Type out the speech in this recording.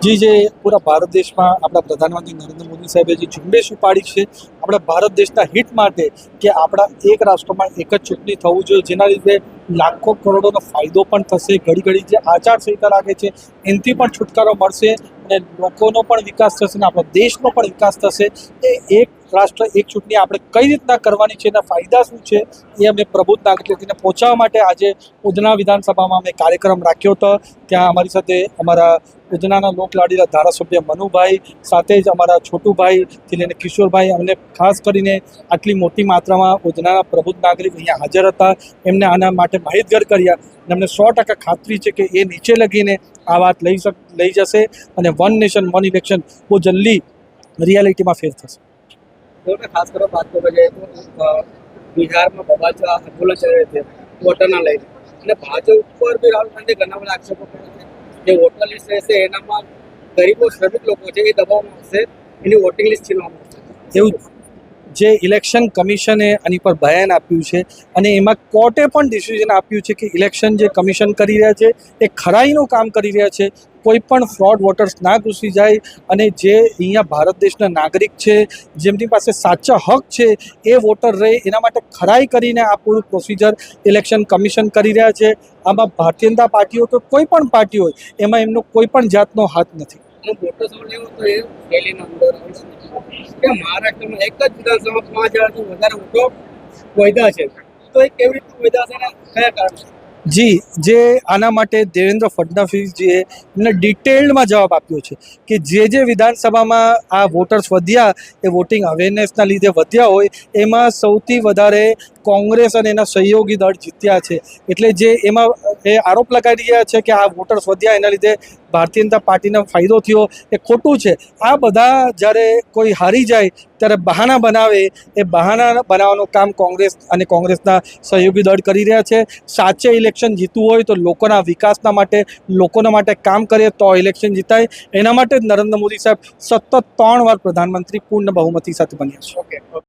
जी जे पूरा भारत देश में अपना प्रधानमंत्री नरेंद्र मोदी साहेबे जे झुंबेश उपाड़ी है अपना भारत देशना हित माटे कि अपना एक राष्ट्र में एक ज चूंटणी थवुं जोईए जेना लीधे लाखों करोड़ों फायदो पण थशे। घड़ी घड़ी जे आचारसंहिता लागे छे एनाथी पण छुटकारो मळशे अने लोकोनो पण विकास थशे अने आपणा देशनो पण विकास थशे। ए एक राष्ट्र एक चूंटणी આપણે કઈ રીતના કરવાની છે એના ફાયદા શું છે એ અમે પ્રબુદ્ધ નાગરિકોને પહોંચાડવા માટે આજે ઉધના વિધાનસભામાં અમે કાર્યક્રમ રાખ્યો હતો। ત્યાં અમારી સાથે અમારા ઉધનાના લોકલાડીલા ધારાસભ્ય મનુભાઈ સાથે જ અમારા છોટુભાઈથી લઈને કિશોરભાઈ અમને ખાસ કરીને આટલી મોટી માત્રામાં ઉધનાના પ્રબુદ્ધ નાગરિક અહીંયા હાજર હતા। એમને આના માટે માહિતગાર કર્યા અને અમને 100% ખાતરી છે કે એ નીચે લગીને આ વાત લઈ જશે અને વન નેશન વન ઇલેક્શન બહુ જલ્દી રિયાલિટીમાં ફેર થશે। खास कर बात को जाए तो बिहार में बवाल आंदोलन चल रहे थे वोटर ना लઈને भाजप पर भी राहुल गांधी घना બધા આક્ષેપો કરે છે કે વોટર લિસ્ટ રહેશે એનામાં ગરીબો શ્રમિક લોકો છે એ દબાવવામાં આવશે, એની વોટિંગ લિસ્ટ છીનવામાં આવશે। એવું જે ઇલેક્શન કમિશને આની પર બયાન આપ્યું છે અને એમાં કોર્ટે પણ ડિસિઝન આપ્યું છે કે ઇલેક્શન જે કમિશન કરી રહ્યા છે એ ખરાઈનું કામ કરી રહ્યા છે। કોઈ પણ ફ્રોડ વોટર્સ ના ઘૂસી જાય અને જે અહીંયા ભારત દેશના નાગરિક છે જેમની પાસે સાચા હક છે એ વોટર રહે એના માટે ખરાઈ કરીને આ પૂરું પ્રોસિજર ઇલેક્શન કમિશન કરી રહ્યા છે। આમાં ભારતીય જનતા પાર્ટી હોય તો કોઈ પણ પાર્ટી હોય એમાં એમનો કોઈ પણ જાતનો હાથ નથી। મોટો સવાલ એવો તો એ રેલીના અંદર કે મહારાષ્ટ્રમાં એક જ વિધાનસભા 5000થી વધારે વોટો વૈધા છે, તો એ કેવી રીતે વૈધા છે અને કયા કારણે? जी जे आना माटे देवेंद्र फडणवीसजीए एमने डिटेल्डमां जवाब आप्यो छे कि जे विधानसभामां आ वोटर्स वध्या ए वोटिंग अवेरनेसना लीधे वध्या होय एमां सौथी वधारे कांग्रेस अने एना सहयोगी दळ जीत्या छे। एटले जे एमां ए आरोप लगाई रह्या छे कि आ वोटर्स वध्या एना लीधे भारतीय जनता पार्टीने फायदो थयो ए खोटुं छे। आ बधा ज्यारे कोई हारी जाय त्यारे बहाना बनावे ए बहाना बनाववानुं काम कांग्रेस अने कांग्रेसना सहयोगी दळ करी रह्या छे। साचे इलेक्शन जीतવું હોય તો લોકોના વિકાસના માટે લોકોના માટે કામ કરે તો ઇલેક્શન જીતાય। એના માટે નરેન્દ્ર મોદી સાહેબ સતત 3 વાર પ્રધાનમંત્રી પૂર્ણ બહુમતી સાથે બન્યા છે। ઓકે।